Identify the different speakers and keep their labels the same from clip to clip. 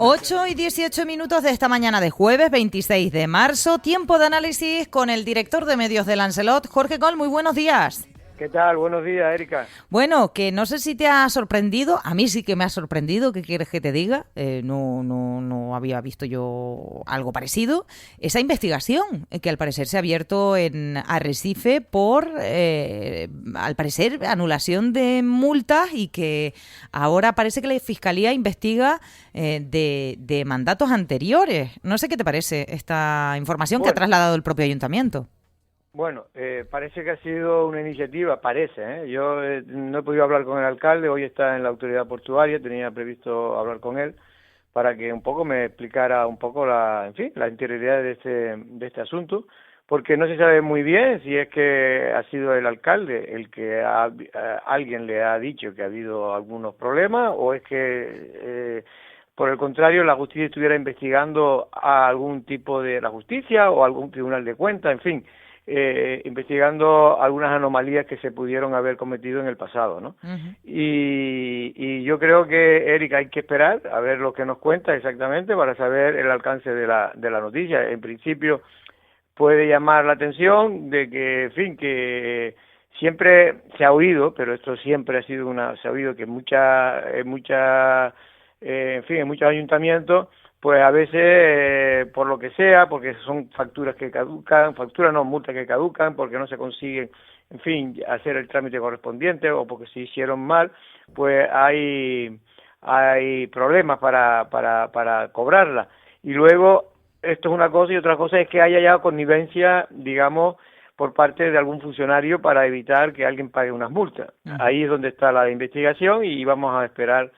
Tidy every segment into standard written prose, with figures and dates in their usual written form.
Speaker 1: 8:18 de esta mañana de jueves 26 de marzo, tiempo de análisis con el director de medios de Lancelot, Jorge Coll. Muy buenos días.
Speaker 2: ¿Qué tal? Buenos días, Erika.
Speaker 1: Bueno, que no sé si te ha sorprendido, a mí sí que me ha sorprendido, ¿qué quieres que te diga? No había visto yo algo parecido. Esa investigación que al parecer se ha abierto en Arrecife por, al parecer, anulación de multas y que ahora parece que la Fiscalía investiga de mandatos anteriores. No sé qué te parece esta información que ha trasladado el propio ayuntamiento.
Speaker 2: Bueno, parece que ha sido una iniciativa, parece, Yo no he podido hablar con el alcalde, hoy está en la autoridad portuaria, tenía previsto hablar con él para que un poco me explicara un poco la interioridad de este asunto, porque no se sabe muy bien si es que ha sido el alcalde el que alguien le ha dicho que ha habido algunos problemas o es que por el contrario la justicia estuviera investigando a algún tipo de la justicia o algún tribunal de cuentas, en fin. Investigando algunas anomalías que se pudieron haber cometido en el pasado, ¿no? Uh-huh. Y yo creo que, Erika, hay que esperar a ver lo que nos cuenta exactamente para saber el alcance de la noticia. En principio puede llamar la atención de que, en fin, que siempre se ha oído, pero esto siempre ha sido se ha oído que en muchos ayuntamientos pues a veces, por lo que sea, porque son facturas que caducan, multas que caducan, porque no se consiguen, en fin, hacer el trámite correspondiente o porque se hicieron mal, pues hay problemas para cobrarla. Y luego, esto es una cosa y otra cosa es que haya ya connivencia, digamos, por parte de algún funcionario para evitar que alguien pague unas multas. Uh-huh. Ahí es donde está la investigación y vamos a esperar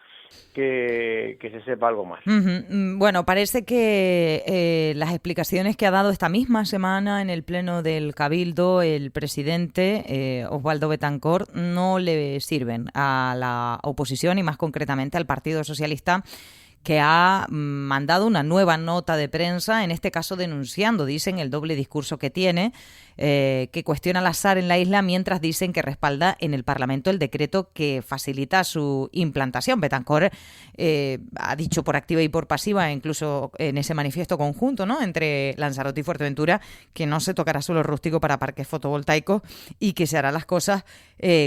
Speaker 2: que se sepa algo más.
Speaker 1: Uh-huh. Bueno, parece que las explicaciones que ha dado esta misma semana en el pleno del Cabildo el presidente Osvaldo Betancourt no le sirven a la oposición y más concretamente al Partido Socialista, que ha mandado una nueva nota de prensa, en este caso denunciando, dicen, el doble discurso que tiene, que cuestiona la SAR en la isla mientras dicen que respalda en el Parlamento el decreto que facilita su implantación. Betancourt ha dicho por activa y por pasiva, incluso en ese manifiesto conjunto, ¿no?, entre Lanzarote y Fuerteventura, que no se tocará suelo rústico para parques fotovoltaicos y que se hará las cosas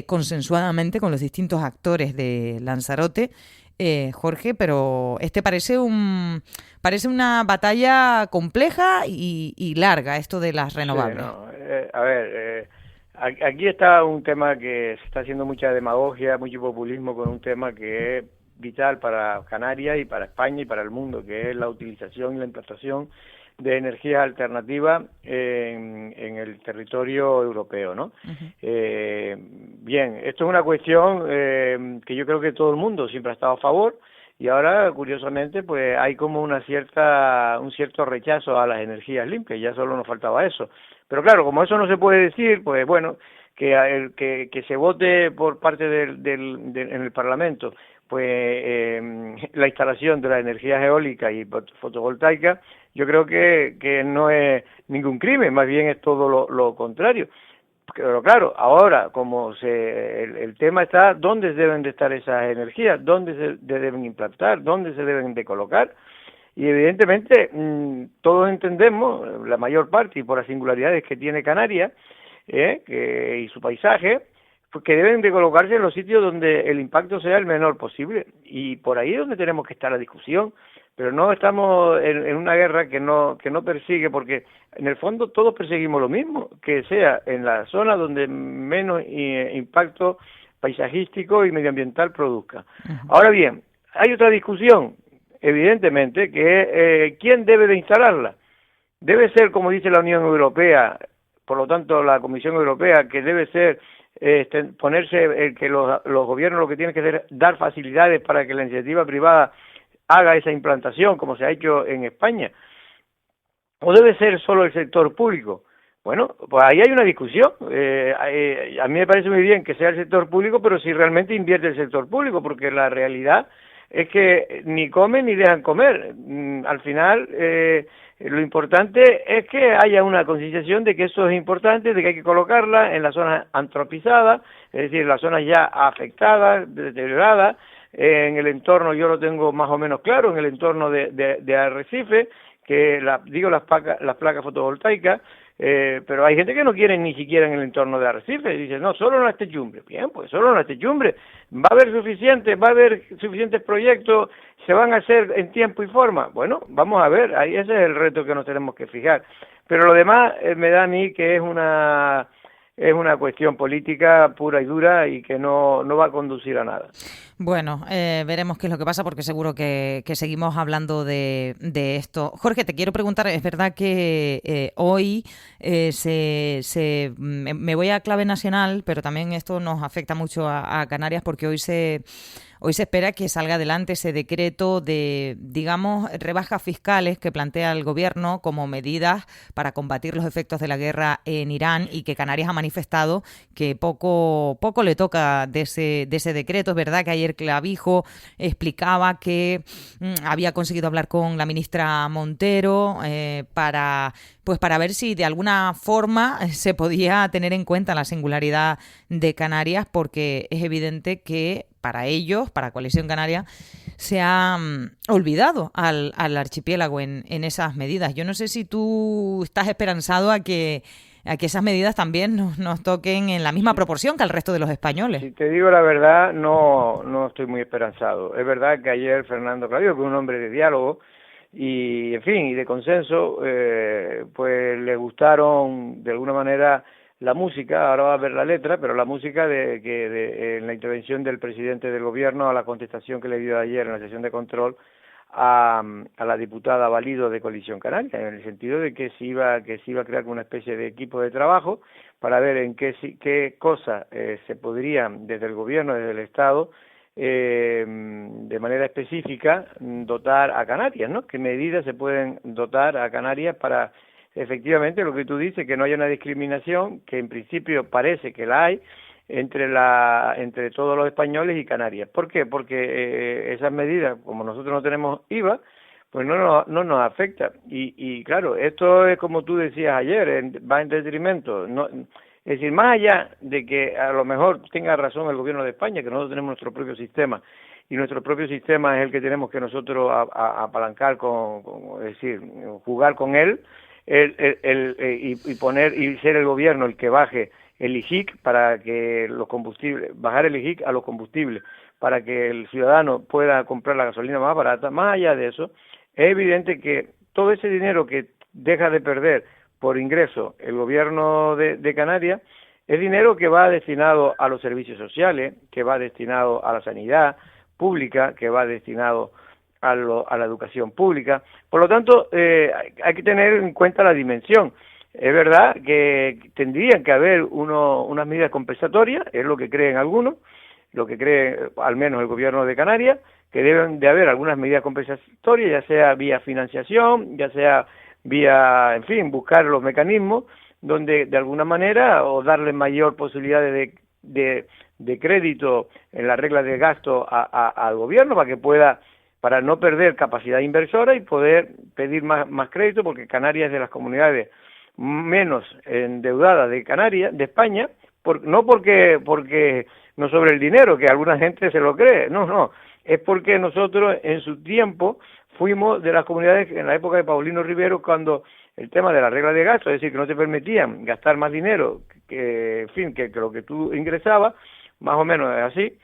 Speaker 1: consensuadamente con los distintos actores de Lanzarote. Jorge, pero parece una batalla compleja y larga, esto de las renovables.
Speaker 2: Sí, no. Aquí está un tema que se está haciendo mucha demagogia, mucho populismo con un tema que es vital para Canarias y para España y para el mundo, que es la utilización y la implantación de energías alternativas en el territorio europeo, ¿no? Uh-huh. Bien, esto es una cuestión que yo creo que todo el mundo siempre ha estado a favor y ahora, curiosamente, pues hay como un cierto rechazo a las energías limpias, ya solo nos faltaba eso. Pero claro, como eso no se puede decir, pues bueno, que se vote por parte en el Parlamento pues la instalación de las energías eólicas y fotovoltaicas, yo creo que no es ningún crimen, más bien es todo lo contrario. Pero claro, ahora como el tema está dónde deben de estar esas energías, dónde se deben implantar, dónde se deben de colocar, y evidentemente todos entendemos, la mayor parte, y por las singularidades que tiene Canarias y su paisaje, pues que deben de colocarse en los sitios donde el impacto sea el menor posible, y por ahí es donde tenemos que estar la discusión, pero no estamos en una guerra que no persigue, porque en el fondo todos perseguimos lo mismo, que sea en la zona donde menos impacto paisajístico y medioambiental produzca. Uh-huh. Ahora bien, hay otra discusión, evidentemente, que es ¿quién debe de instalarla? Debe ser, como dice la Unión Europea, por lo tanto la Comisión Europea, que debe ser ponerse que los gobiernos lo que tienen que hacer es dar facilidades para que la iniciativa privada haga esa implantación, como se ha hecho en España, o debe ser solo el sector público. Bueno, pues ahí hay una discusión. A mí me parece muy bien que sea el sector público, pero si realmente invierte el sector público, porque la realidad es que ni comen ni dejan comer. Al final, lo importante es que haya una concienciación de que eso es importante, de que hay que colocarla en las zonas antropizadas, es decir, en las zonas ya afectadas, deterioradas, en el entorno, yo lo tengo más o menos claro, en el entorno de Arrecife, que las placas fotovoltaicas, pero hay gente que no quiere ni siquiera en el entorno de Arrecife, dice, no, solo en las techumbres. Bien, pues solo en las techumbres, va a haber suficientes proyectos, se van a hacer en tiempo y forma. Bueno, vamos a ver, ahí ese es el reto que nos tenemos que fijar. Pero lo demás me da a mí que es una cuestión política pura y dura y que no va a conducir a nada.
Speaker 1: Bueno, veremos qué es lo que pasa porque seguro que seguimos hablando de esto. Jorge, te quiero preguntar, es verdad que hoy me voy a clave nacional, pero también esto nos afecta mucho a Canarias porque hoy se espera que salga adelante ese decreto de, digamos, rebajas fiscales que plantea el gobierno como medidas para combatir los efectos de la guerra en Irán y que Canarias ha manifestado que poco le toca de ese decreto. Es verdad que ayer Clavijo explicaba que había conseguido hablar con la ministra Montero para ver si de alguna forma se podía tener en cuenta la singularidad de Canarias, porque es evidente que para ellos, para Coalición Canaria, se ha olvidado al archipiélago en esas medidas. Yo no sé si tú estás esperanzado a que esas medidas también nos toquen en la misma proporción que al resto de los españoles.
Speaker 2: Si te digo la verdad, no estoy muy esperanzado. Es verdad que ayer Fernando Clavijo, que es un hombre de diálogo y, en fin, y de consenso, pues le gustaron de alguna manera la música, ahora va a ver la letra, pero la música en la intervención del presidente del gobierno a la contestación que le dio ayer en la sesión de control a la diputada Valido de Coalición Canaria, en el sentido de que se iba a crear como una especie de equipo de trabajo para ver en qué cosas se podrían desde el gobierno, desde el Estado, de manera específica dotar a Canarias, ¿no? ¿Qué medidas se pueden dotar a Canarias para efectivamente lo que tú dices, que no haya una discriminación, que en principio parece que la hay, entre todos los españoles y Canarias? ¿Por qué? Porque esas medidas, como nosotros no tenemos IVA, pues no nos afecta. Y claro, esto es como tú decías ayer, va en detrimento. No, es decir, más allá de que a lo mejor tenga razón el gobierno de España, que nosotros tenemos nuestro propio sistema, y nuestro propio sistema es el que tenemos que nosotros apalancar es decir, jugar con él, y poner y ser el gobierno el que baje el IGIC para que los combustibles, bajar el IGIC a los combustibles para que el ciudadano pueda comprar la gasolina más barata. Más allá de eso, es evidente que todo ese dinero que deja de perder por ingreso el gobierno de Canarias es dinero que va destinado a los servicios sociales, que va destinado a la sanidad pública, que va destinado a la educación pública. Por lo tanto, hay que tener en cuenta la dimensión. Es verdad que tendrían que haber unas medidas compensatorias, es lo que creen algunos, lo que cree al menos el gobierno de Canarias, que deben de haber algunas medidas compensatorias, ya sea vía financiación, ya sea vía, en fin, buscar los mecanismos donde de alguna manera o darle mayor posibilidades de crédito en la regla de gasto al gobierno para no perder capacidad inversora y poder pedir más crédito, porque Canarias es de las comunidades menos endeudadas de España, no porque no sobre el dinero, que alguna gente se lo cree, no, es porque nosotros en su tiempo fuimos de las comunidades en la época de Paulino Rivero, cuando el tema de la regla de gasto, es decir, que no te permitían gastar más dinero que lo que tú ingresabas, más o menos es así.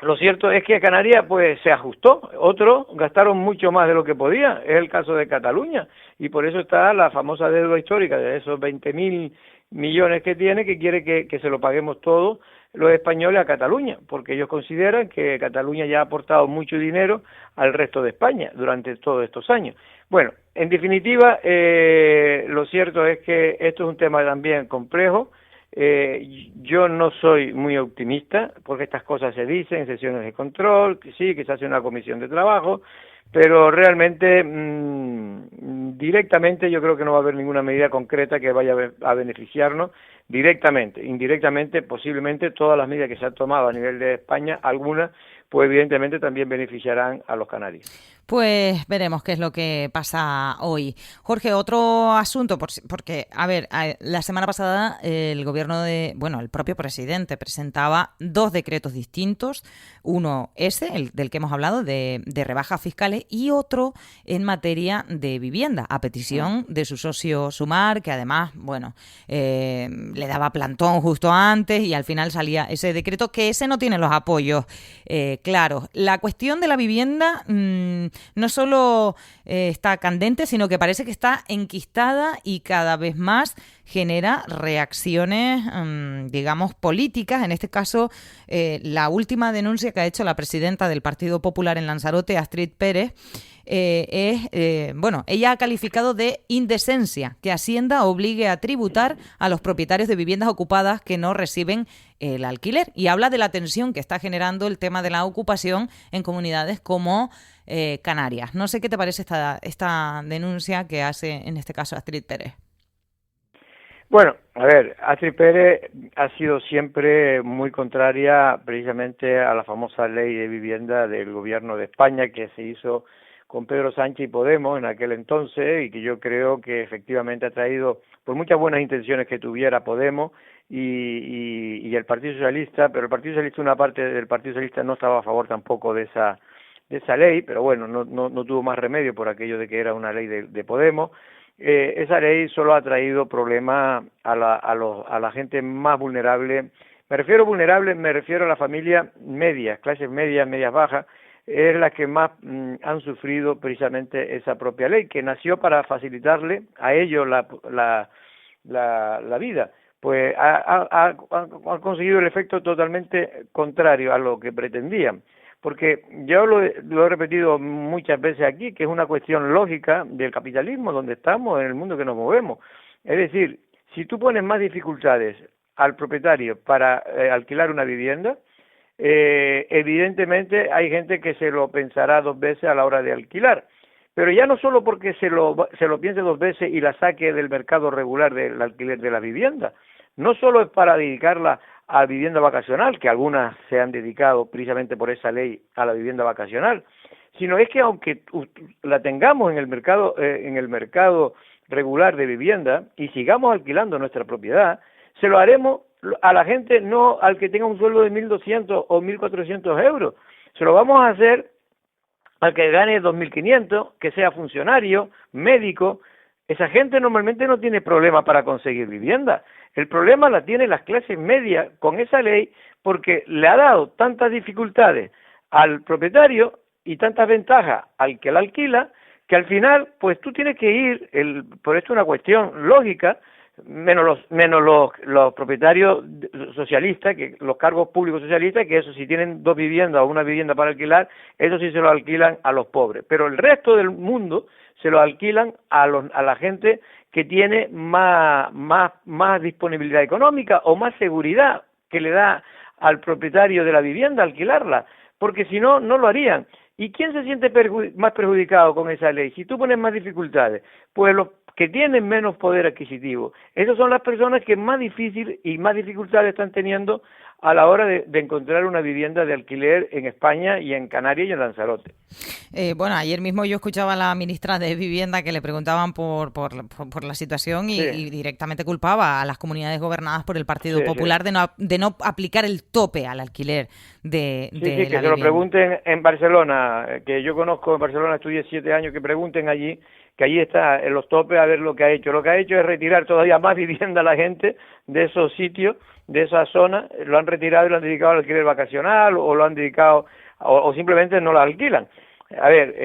Speaker 2: Lo cierto es que Canarias pues se ajustó, otros gastaron mucho más de lo que podía, es el caso de Cataluña, y por eso está la famosa deuda histórica de esos 20.000 millones que tiene, que quiere que se lo paguemos todos los españoles a Cataluña, porque ellos consideran que Cataluña ya ha aportado mucho dinero al resto de España durante todos estos años. Bueno, en definitiva, lo cierto es que esto es un tema también complejo. Yo no soy muy optimista, porque estas cosas se dicen en sesiones de control, que sí, que se hace una comisión de trabajo, pero realmente directamente yo creo que no va a haber ninguna medida concreta que vaya a beneficiarnos directamente. Indirectamente, posiblemente todas las medidas que se han tomado a nivel de España, algunas pues evidentemente también beneficiarán a los canarios.
Speaker 1: Pues veremos qué es lo que pasa hoy. Jorge, otro asunto, porque, a ver, la semana pasada el el propio presidente presentaba dos decretos distintos, uno el del que hemos hablado, de rebajas fiscales, y otro en materia de vivienda, a petición de su socio Sumar, que además, le daba plantón justo antes y al final salía ese decreto, que ese no tiene los apoyos claros. La cuestión de la vivienda no solo está candente, sino que parece que está enquistada y cada vez más genera reacciones, digamos, políticas. En este caso, la última denuncia que ha hecho la presidenta del Partido Popular en Lanzarote, Astrid Pérez, ella ha calificado de indecencia que Hacienda obligue a tributar a los propietarios de viviendas ocupadas que no reciben el alquiler, y habla de la tensión que está generando el tema de la ocupación en comunidades como Canarias. No sé qué te parece esta denuncia que hace en este caso Astrid Pérez.
Speaker 2: Bueno, a ver, Astrid Pérez ha sido siempre muy contraria precisamente a la famosa ley de vivienda del gobierno de España que se hizo con Pedro Sánchez y Podemos en aquel entonces, y que yo creo que efectivamente ha traído, por muchas buenas intenciones que tuviera Podemos y el Partido Socialista, pero el Partido Socialista, una parte del Partido Socialista no estaba a favor tampoco de esa ley, pero bueno, no tuvo más remedio por aquello de que era una ley de Podemos. Esa ley solo ha traído problemas a la gente más vulnerable. Me refiero a la familia medias, clases medias, medias bajas, es la que más han sufrido precisamente esa propia ley, que nació para facilitarle a ellos la vida. Pues ha conseguido el efecto totalmente contrario a lo que pretendían. Porque yo lo he repetido muchas veces aquí, que es una cuestión lógica del capitalismo, donde estamos, en el mundo que nos movemos. Es decir, si tú pones más dificultades al propietario para alquilar una vivienda, evidentemente hay gente que se lo pensará dos veces a la hora de alquilar. Pero ya no solo porque se lo piense dos veces y la saque del mercado regular del alquiler de la vivienda, no solo es para dedicarla a vivienda vacacional, que algunas se han dedicado precisamente por esa ley a la vivienda vacacional, sino es que aunque la tengamos en el mercado regular de vivienda y sigamos alquilando nuestra propiedad, se lo haremos a la gente, no al que tenga un sueldo de 1.200 o 1.400 euros, se lo vamos a hacer al que gane 2.500, que sea funcionario, médico. Esa gente normalmente no tiene problema para conseguir vivienda. El problema la tienen las clases medias con esa ley, porque le ha dado tantas dificultades al propietario y tantas ventajas al que la alquila, que al final, pues tú tienes que ir, por esto es una cuestión lógica, menos los propietarios socialistas, que los cargos públicos socialistas, que eso si tienen dos viviendas o una vivienda para alquilar, eso sí se lo alquilan a los pobres, pero el resto del mundo se lo alquilan a la gente que tiene más disponibilidad económica o más seguridad que le da al propietario de la vivienda alquilarla, porque si no, no lo harían. ¿Y quién se siente más perjudicado con esa ley? Si tú pones más dificultades, pues los que tienen menos poder adquisitivo, esas son las personas que más difícil y más dificultades están teniendo a la hora de encontrar una vivienda de alquiler en España y en Canarias y en Lanzarote.
Speaker 1: Ayer mismo yo escuchaba a la ministra de Vivienda que le preguntaban por la situación y directamente culpaba a las comunidades gobernadas por el Partido Popular de no aplicar el tope al alquiler de la vivienda.
Speaker 2: Que se lo pregunten en Barcelona, que yo conozco en Barcelona, estudié 7 años, que pregunten allí, que allí está en los topes a ver lo que ha hecho. Lo que ha hecho es retirar todavía más vivienda a la gente de esos sitios, de esa zona, lo han retirado y lo han dedicado al alquiler vacacional o lo han dedicado o simplemente no lo alquilan. A ver,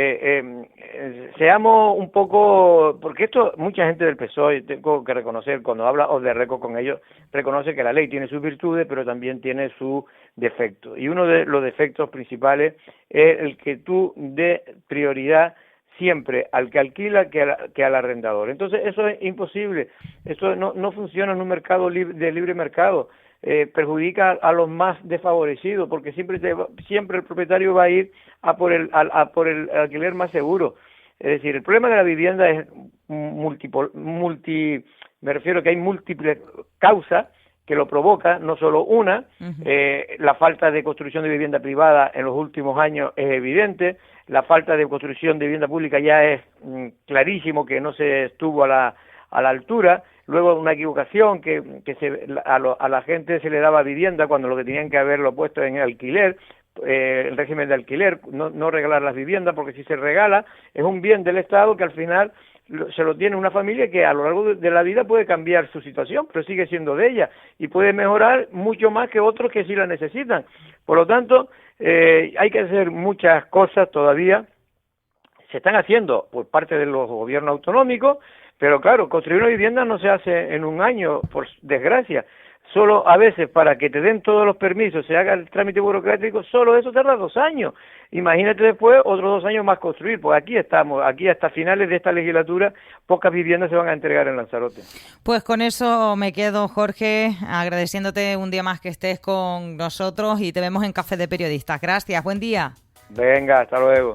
Speaker 2: seamos un poco, porque esto mucha gente del PSOE, tengo que reconocer, cuando habla off the record con ellos, reconoce que la ley tiene sus virtudes, pero también tiene sus defectos. Y uno de los defectos principales es el que tú dé prioridad siempre al que alquila que al arrendador. Entonces eso es imposible, eso no funciona en un mercado de libre mercado, perjudica a los más desfavorecidos, porque siempre el propietario va a ir a por el alquiler más seguro. Es decir, el problema de la vivienda es me refiero a que hay múltiples causas que lo provoca, no solo una, la falta de construcción de vivienda privada en los últimos años es evidente, la falta de construcción de vivienda pública ya es clarísimo que no se estuvo a la altura. Luego una equivocación que a la gente se le daba vivienda cuando lo que tenían que haberlo puesto en alquiler, el régimen de alquiler, no regalar las viviendas, porque si se regala es un bien del Estado que al final se lo tiene una familia que a lo largo de la vida puede cambiar su situación, pero sigue siendo de ella y puede mejorar mucho más que otros que sí la necesitan. Por lo tanto, hay que hacer muchas cosas todavía, se están haciendo por parte de los gobiernos autonómicos, pero claro, construir una vivienda no se hace en un año, por desgracia. Solo a veces para que te den todos los permisos, se haga el trámite burocrático, solo eso tarda 2 años. Imagínate después otros 2 años más construir, pues aquí estamos, aquí hasta finales de esta legislatura, pocas viviendas se van a entregar en Lanzarote.
Speaker 1: Pues con eso me quedo, Jorge, agradeciéndote un día más que estés con nosotros y te vemos en Café de Periodistas. Gracias, buen día.
Speaker 2: Venga, hasta luego.